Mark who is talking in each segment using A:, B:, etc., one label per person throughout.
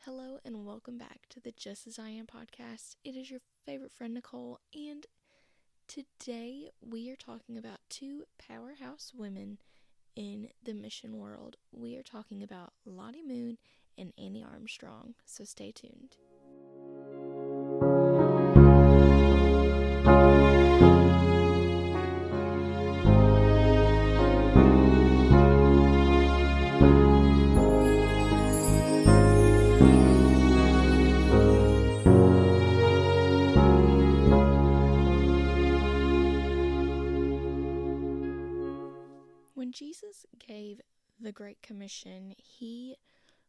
A: Hello and welcome back to the Just As I Am podcast. It is your favorite friend Nicole, and today we are talking about two powerhouse women in the mission world. We are talking about Lottie Moon and Annie Armstrong, so stay tuned. When Jesus gave the Great Commission, he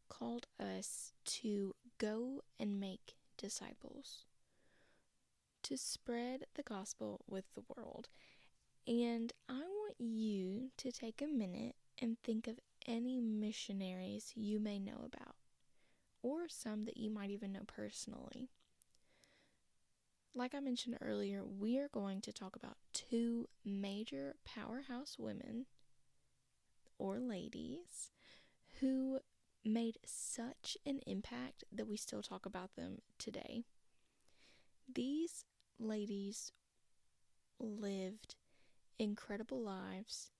A: called us to go and make disciples, to spread the gospel with the world. And I want you to take a minute and think of any missionaries you may know about, or some that you might even know personally. Like I mentioned earlier, we are going to talk about two major powerhouse women or ladies who made such an impact that we still talk about them today. These ladies lived incredible lives,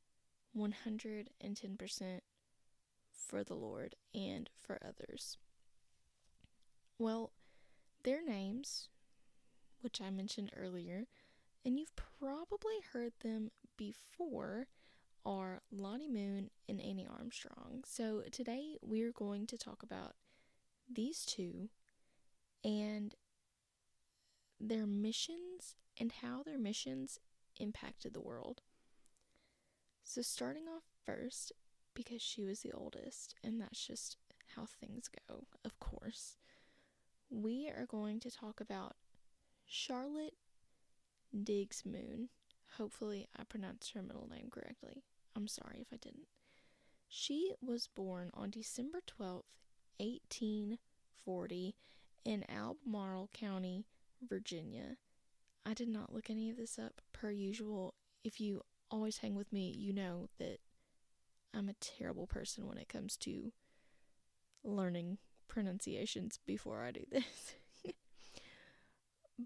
A: 110% for the Lord and for others. Well, their names, which I mentioned earlier, and you've probably heard them before, are Lottie Moon and Annie Armstrong. So today we're going to talk about these two and their missions and how their missions impacted the world. So starting off first, because she was the oldest, and that's just how things go, of course, we are going to talk about Charlotte Diggs Moon. Hopefully I pronounced her middle name correctly. I'm sorry if I didn't. She was born on December 12th, 1840 in Albemarle County, Virginia. I did not look any of this up per usual. If you always hang with me, you know that I'm a terrible person when it comes to learning pronunciations before I do this.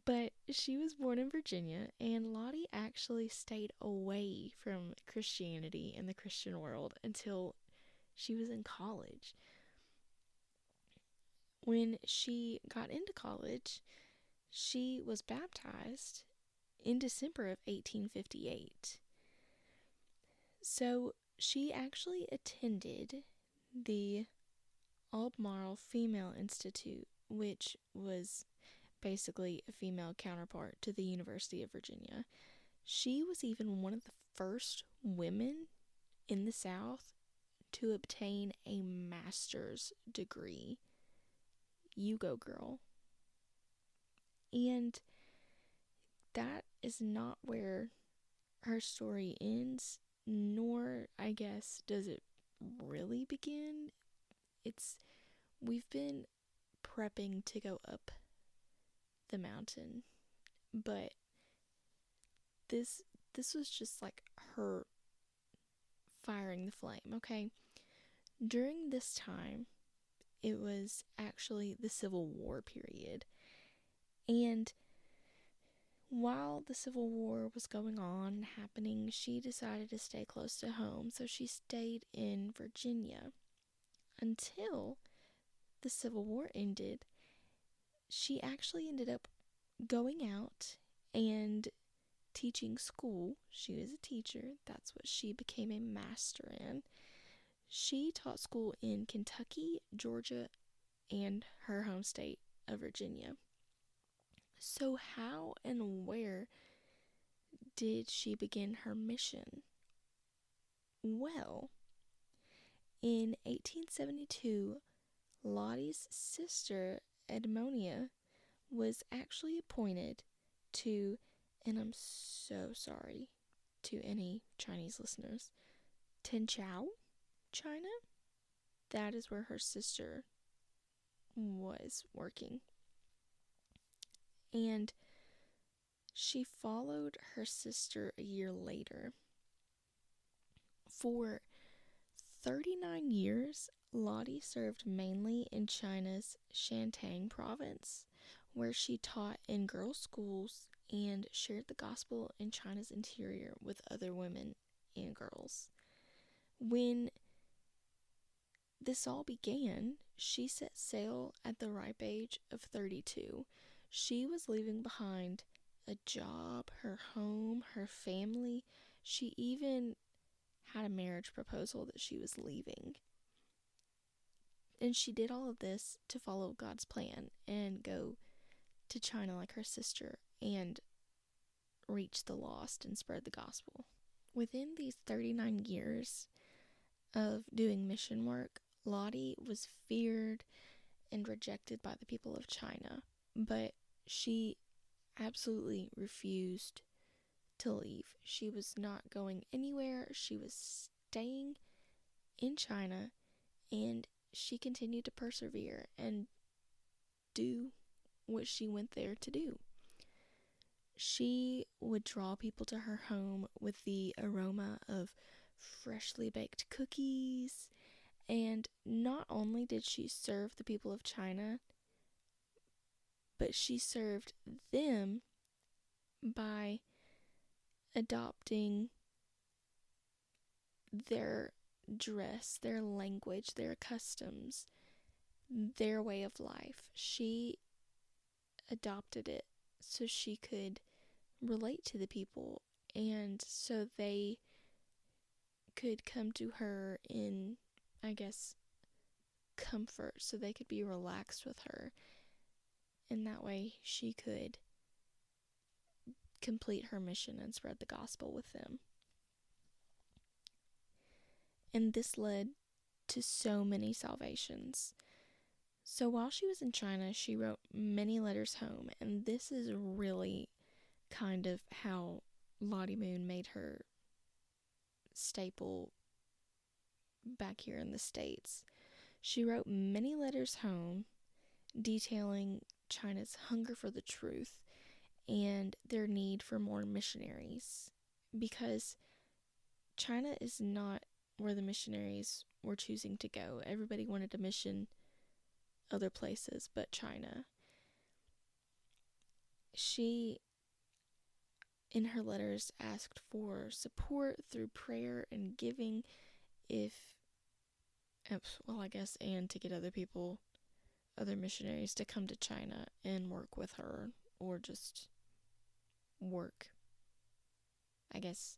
A: But she was born in Virginia, and Lottie actually stayed away from Christianity and the Christian world until she was in college. When she got into college, she was baptized in December of 1858. So she actually attended the Albemarle Female Institute, which was basically a female counterpart to the University of Virginia. She was even one of the first women in the South to obtain a master's degree. You go, girl. And that is not where her story ends, nor, I guess, does it really begin. We've been prepping to go up the mountain, but this was just like her firing the flame, okay? During this time, it was actually the Civil War period, and while the Civil War was going on and happening, she decided to stay close to home, so she stayed in Virginia until the Civil War ended. She actually ended up going out and teaching school. She was a teacher. That's what she became a master in. She taught school in Kentucky, Georgia, and her home state of Virginia. So how and where did she begin her mission? Well, in 1872, Lottie's sister, Edmonia, was actually appointed to, and I'm so sorry to any Chinese listeners, Tenchao, China. That is where her sister was working. And she followed her sister a year later. For 39 years, Lottie served mainly in China's Shantung province, where she taught in girls' schools and shared the gospel in China's interior with other women and girls. When this all began, she set sail at the ripe age of 32. She was leaving behind a job, her home, her family. She even had a marriage proposal that she was leaving. And she did all of this to follow God's plan and go to China like her sister and reach the lost and spread the gospel. Within these 39 years of doing mission work, Lottie was feared and rejected by the people of China, but she absolutely refused to leave. She was not going anywhere. She was staying in China, and she continued to persevere and do what she went there to do. She would draw people to her home with the aroma of freshly baked cookies, and not only did she serve the people of China, but she served them by adopting their dress, their language, their customs, their way of life. She adopted it so she could relate to the people and so they could come to her in, I guess, comfort, so they could be relaxed with her. And that way she could complete her mission and spread the gospel with them. And this led to so many salvations. So while she was in China, she wrote many letters home, and this is really kind of how Lottie Moon made her staple back here in the States. She wrote many letters home detailing China's hunger for the truth and their need for more missionaries, because China is not where the missionaries were choosing to go. Everybody wanted to mission other places but China. She, in her letters, asked for support through prayer and giving, and to get other missionaries to come to China and work with her, or just work, I guess,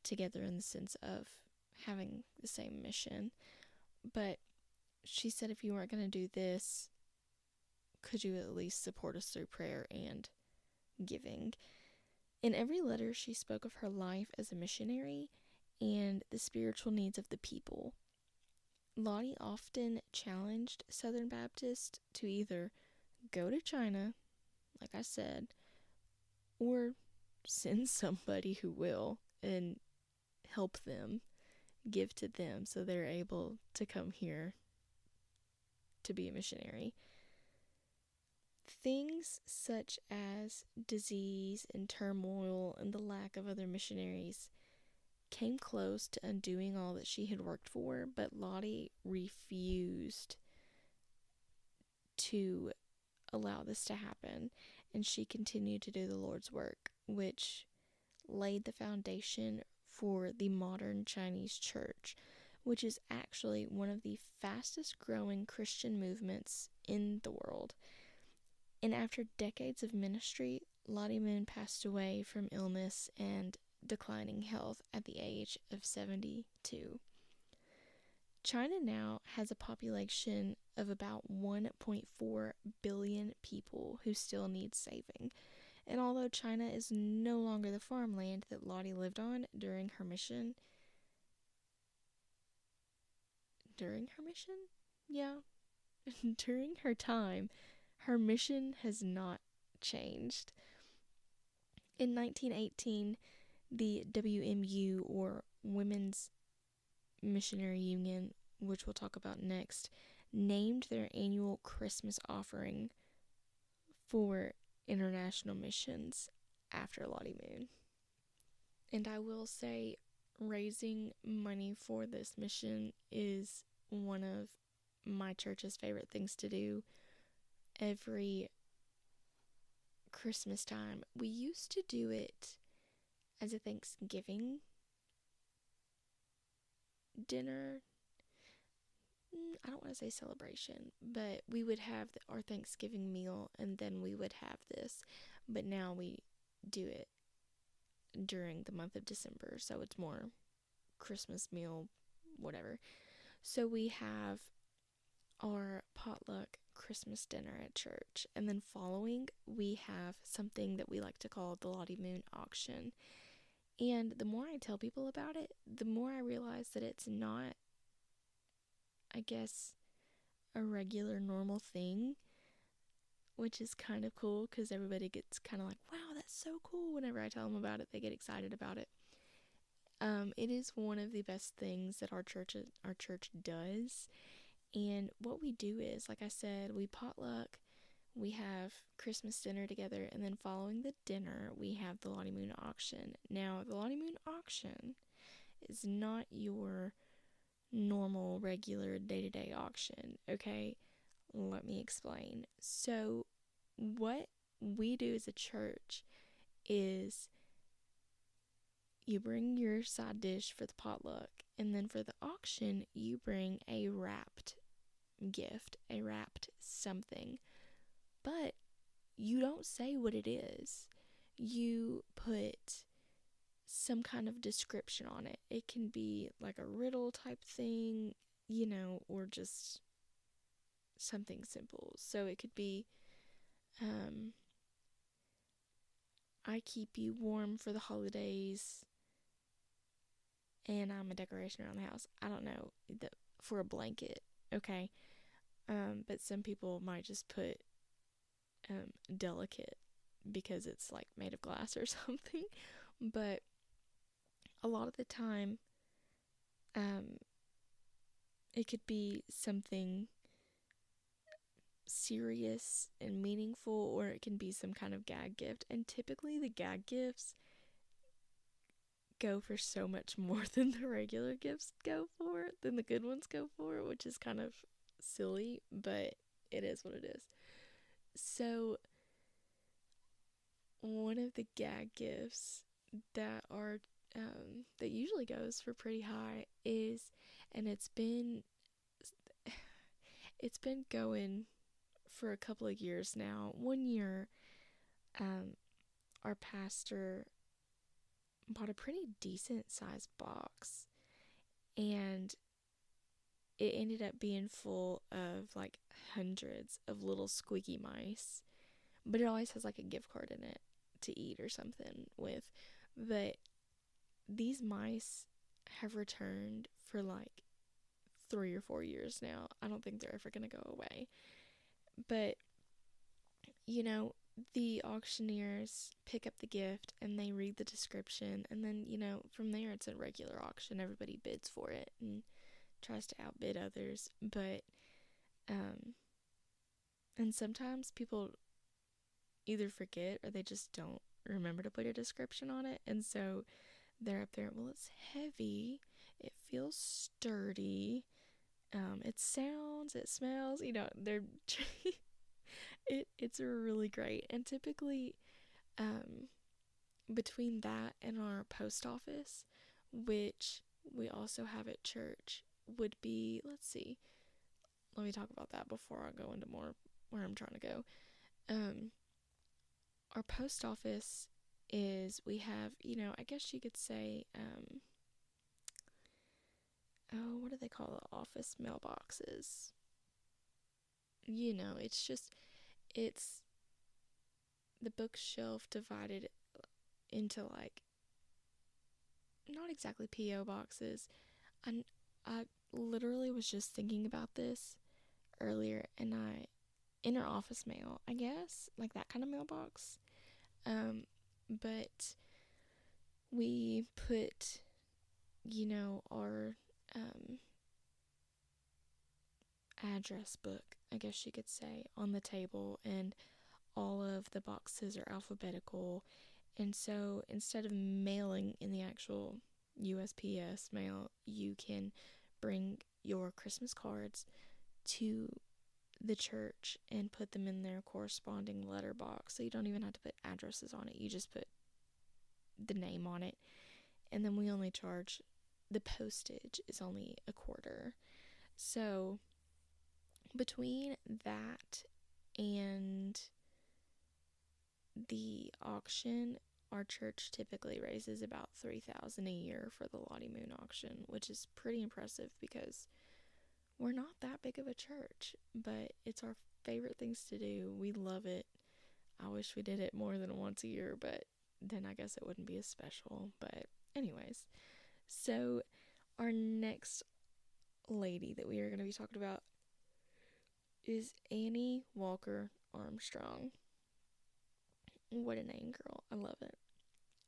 A: together in the sense of having the same mission. But she said, if you weren't going to do this, could you at least support us through prayer and giving? In every letter, she spoke of her life as a missionary and the spiritual needs of the people. Lottie often challenged Southern Baptists to either go to China, like I said, or send somebody who will and help them, give to them so they're able to come here to be a missionary. Things such as disease and turmoil and the lack of other missionaries came close to undoing all that she had worked for, but Lottie refused to allow this to happen, and she continued to do the Lord's work, which laid the foundation for the modern Chinese church, which is actually one of the fastest growing Christian movements in the world. And after decades of ministry, Lottie Moon passed away from illness and declining health at the age of 72. China now has a population of about 1.4 billion people who still need saving. And although China is no longer the farmland that Lottie lived on during her mission? Yeah. During her time, her mission has not changed. In 1918, the WMU, or Women's Missionary Union, which we'll talk about next, named their annual Christmas offering for international missions after Lottie Moon. And I will say, raising money for this mission is one of my church's favorite things to do every Christmas time. We used to do it as a Thanksgiving dinner. I don't want to say celebration, but we would have our Thanksgiving meal and then we would have this. But now we do it during the month of December, so it's more Christmas meal, whatever. So we have our potluck Christmas dinner at church, and then following, we have something that we like to call the Lottie Moon auction. And the more I tell people about it, the more I realize that it's not, I guess, a regular normal thing, which is kind of cool because everybody gets kind of like, wow, that's so cool. Whenever I tell them about it, they get excited about it. It is one of the best things that our church does. And what we do is, like I said, we potluck, we have Christmas dinner together, and then following the dinner, we have the Lottie Moon auction. Now, the Lottie Moon auction is not your normal, regular day-to-day auction, okay? Let me explain. So, what we do as a church is you bring your side dish for the potluck, and then for the auction, you bring a wrapped gift, a wrapped something. But you don't say what it is. You put some kind of description on it. It can be like a riddle type thing, or just something simple. So it could be, I keep you warm for the holidays and I'm a decoration around the house. I don't know, for a blanket, okay? But some people might just put delicate because it's like made of glass or something. But a lot of the time, it could be something serious and meaningful, or it can be some kind of gag gift. And typically the gag gifts go for so much more than the regular gifts go for, than the good ones go for, which is kind of silly, but it is what it is. So one of the gag gifts that are that usually goes for pretty high is, and it's been going for a couple of years now. One year, our pastor bought a pretty decent sized box, and it ended up being full of like hundreds of little squeaky mice. But it always has like a gift card in it to eat or something with. But these mice have returned for like 3 or 4 years now. I don't think they're ever going to go away. But, the auctioneers pick up the gift and they read the description. And then, from there it's a regular auction. Everybody bids for it and tries to outbid others. But, and sometimes people either forget or they just don't remember to put a description on it. And so they're up there, well, it's heavy, it feels sturdy, it sounds, it smells, they're it's really great. And typically, between that and our post office, which we also have at church, would be, let's see, let me talk about that before I go into more where I'm trying to go. Our post office is, we have, I guess you could say, what do they call the office mailboxes? It's the bookshelf divided into like, not exactly P.O. boxes. I literally was just thinking about this earlier, and inner office mail, I guess, like that kind of mailbox. But we put, our address book, I guess you could say, on the table, and all of the boxes are alphabetical. And so instead of mailing in the actual USPS mail, you can bring your Christmas cards to the church and put them in their corresponding letterbox. So you don't even have to put addresses on it. You just put the name on it. And then we only charge, the postage is only $0.25. So between that and the auction, our church typically raises about $3,000 a year for the Lottie Moon auction, which is pretty impressive because we're not that big of a church, but it's our favorite things to do. We love it. I wish we did it more than once a year, but then I guess it wouldn't be as special. But anyways, so our next lady that we are going to be talking about is Annie Walker Armstrong. What a name, girl. I love it.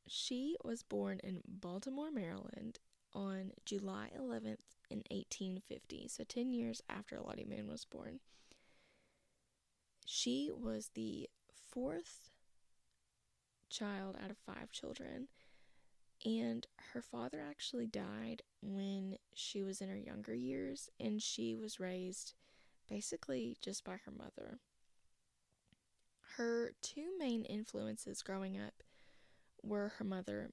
A: She was born in Baltimore, Maryland on July 11th in 1850, so 10 years after Lottie Moon was born. She was the fourth child out of 5 children, and her father actually died when she was in her younger years, and she was raised basically just by her mother. Her 2 main influences growing up were her mother,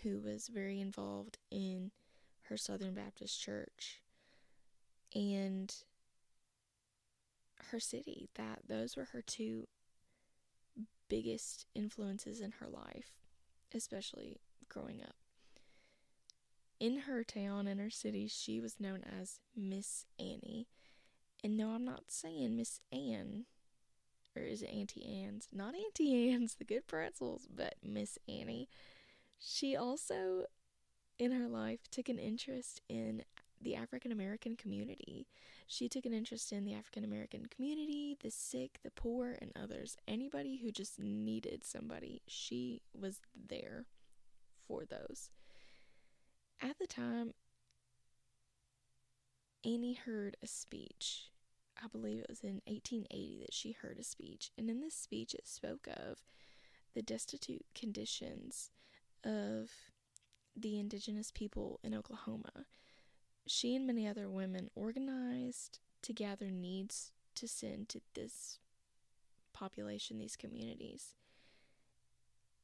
A: who was very involved in her Southern Baptist church, and her city. Those were her 2 biggest influences in her life, especially growing up. In her town, in her city, she was known as Miss Annie. And no, I'm not saying Miss Ann, or is it Auntie Anne's? Not Auntie Anne's, the good pretzels, but Miss Annie. She also, in her life, took an interest in the African American community. She took an interest in the African American community, the sick, the poor, and others. Anybody who just needed somebody, she was there for those. At the time, Annie heard a speech. I believe it was in 1880 that she heard a speech. And in this speech, it spoke of the destitute conditions of the indigenous people in Oklahoma. She and many other women organized to gather needs to send to this population, these communities.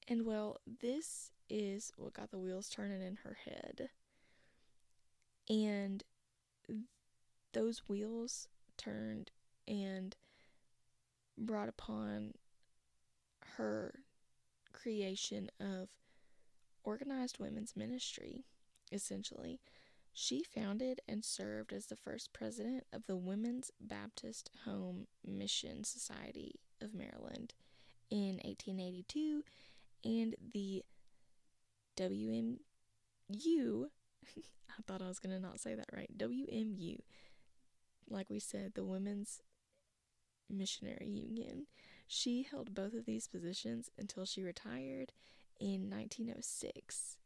A: And well, this is what got the wheels turning in her head. And those wheels turned and brought upon her creation of organized women's ministry, essentially. She founded and served as the first president of the Women's Baptist Home Mission Society of Maryland in 1882, and the WMU, I thought I was going to not say that right, WMU, like we said, the Women's Missionary Union. She held both of these positions until she retired in 1906.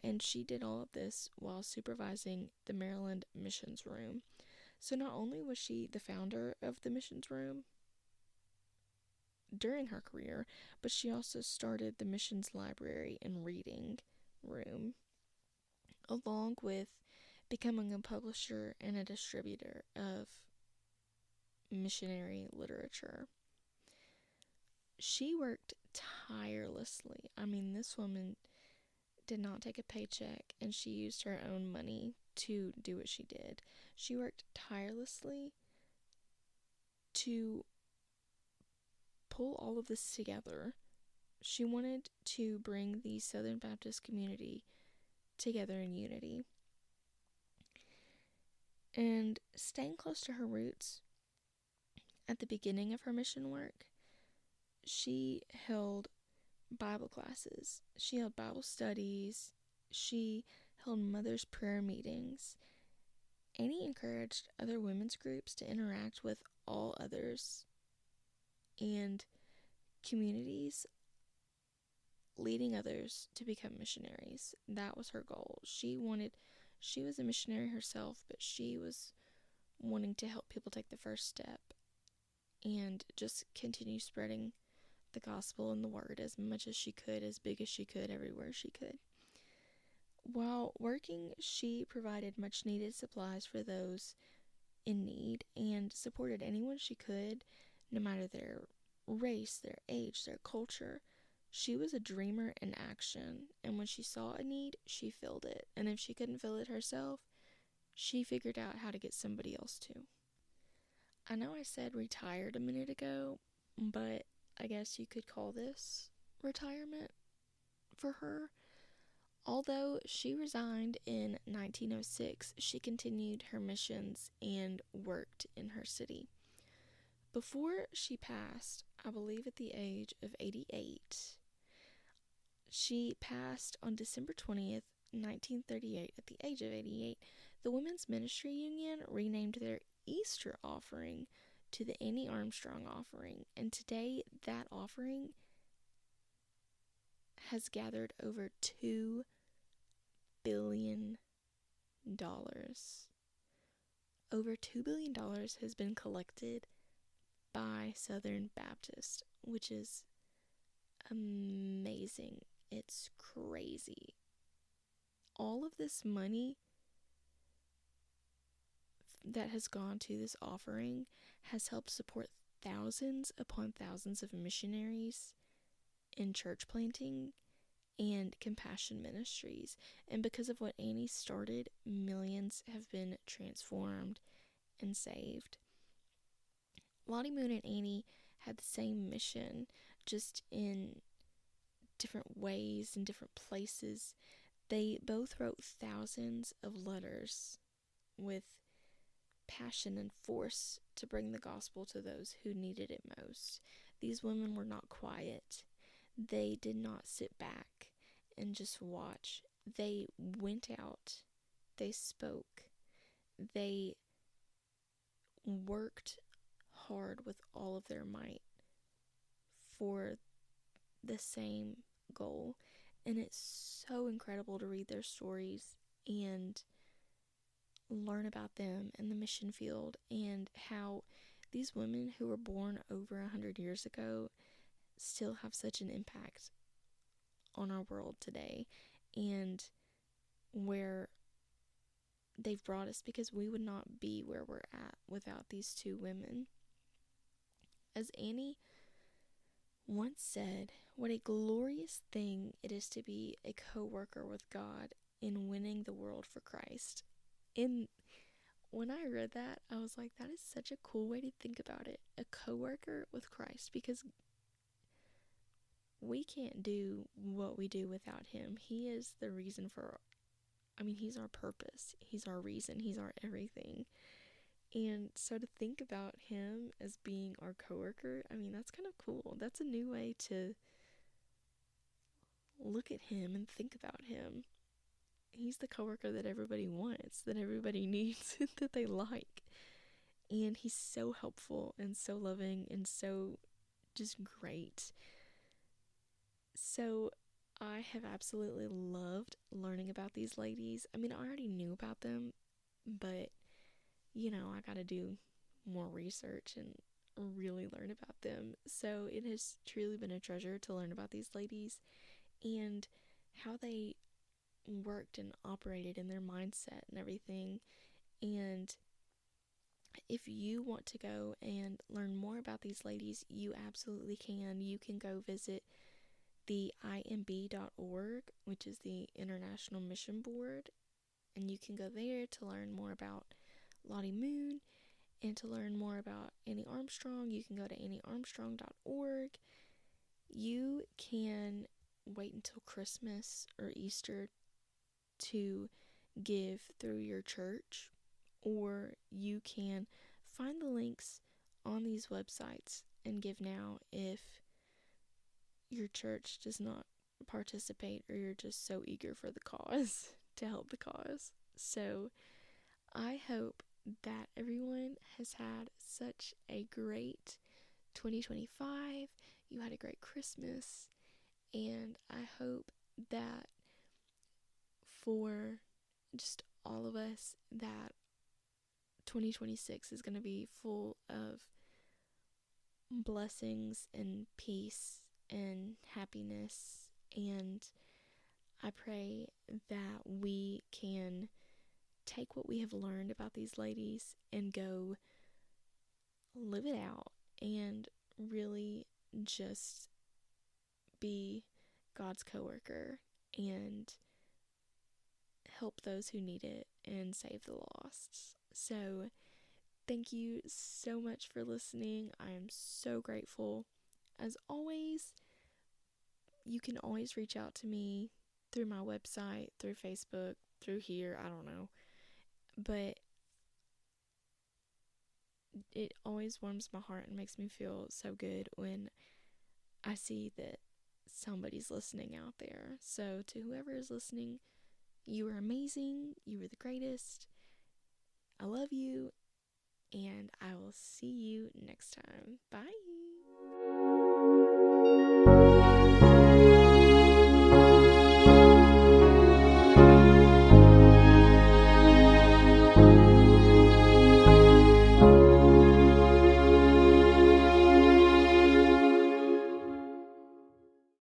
A: And she did all of this while supervising the Maryland Missions Room. So not only was she the founder of the Missions Room during her career, but she also started the Missions Library and Reading Room, along with becoming a publisher and a distributor of missionary literature. She worked tirelessly. I mean, this woman did not take a paycheck, and she used her own money to do what she did. She worked tirelessly to pull all of this together. She wanted to bring the Southern Baptist community together in unity. And staying close to her roots, at the beginning of her mission work, she held Bible classes. She held Bible studies. She held mothers' prayer meetings. Annie encouraged other women's groups to interact with all others and communities, leading others to become missionaries. That was her goal. She was a missionary herself, but she was wanting to help people take the first step and just continue spreading the gospel and the word as much as she could, as big as she could, everywhere she could. While working, she provided much needed supplies for those in need and supported anyone she could, no matter their race, their age, their culture. She was a dreamer in action, and when she saw a need, she filled it. And if she couldn't fill it herself, she figured out how to get somebody else to. I know I said retired a minute ago, but I guess you could call this retirement for her. Although she resigned in 1906, she continued her missions and worked in her city. Before she passed, I believe at the age of 88, she passed on December 20th, 1938, at the age of 88. The Women's Ministry Union renamed their Easter offering to the Annie Armstrong offering, and today that offering has gathered over $2 billion. Over $2 billion has been collected by Southern Baptist, which is amazing. It's crazy. All of this money that has gone to this offering has helped support thousands upon thousands of missionaries in church planting and compassion ministries. And because of what Annie started, millions have been transformed and saved. Lottie Moon and Annie had the same mission, just in different ways and different places. They both wrote thousands of letters with passion and force to bring the gospel to those who needed it most. These women were not quiet. They did not sit back and just watch. They went out. They spoke. They worked hard with all of their might for the same goal. And it's so incredible to read their stories and learn about them in the mission field, and how these women who were born over 100 years ago still have such an impact on our world today, and where they've brought us, because we would not be where we're at without these two women. As Annie once said, what a glorious thing it is to be a co-worker with God in winning the world for Christ. And when I read that, I was like, that is such a cool way to think about it. A co-worker with Christ, because we can't do what we do without him. He is the reason for, he's our purpose. He's our reason. He's our everything. And so to think about him as being our coworker, that's kind of cool. That's a new way to look at him and think about him. He's the coworker that everybody wants, that everybody needs, that they like. And he's so helpful and so loving and so just great. So I have absolutely loved learning about these ladies. I already knew about them, but I gotta do more research and really learn about them. So it has truly been a treasure to learn about these ladies and how they worked and operated in their mindset and everything. And if you want to go and learn more about these ladies, you absolutely can. You can go visit the imb.org, which is the International Mission Board, and you can go there to learn more about Lottie Moon. And to learn more about Annie Armstrong, you can go to anniearmstrong.org. You can wait until Christmas or Easter to give through your church, or you can find the links on these websites and give now if your church does not participate, or you're just so eager for the cause to help the cause. So I hope that everyone has had such a great 2025. You had a great Christmas, and I hope that for just all of us, that 2026 is going to be full of blessings and peace and happiness, and I pray that we can take what we have learned about these ladies and go live it out and really just be God's coworker and help those who need it and save the lost. So, thank you so much for listening. I am so grateful. As always, you can always reach out to me through my website, through Facebook, through here, I don't know. But it always warms my heart and makes me feel so good when I see that somebody's listening out there. So, to whoever is listening, you are amazing. You are the greatest. I love you. And I will see you next time. Bye.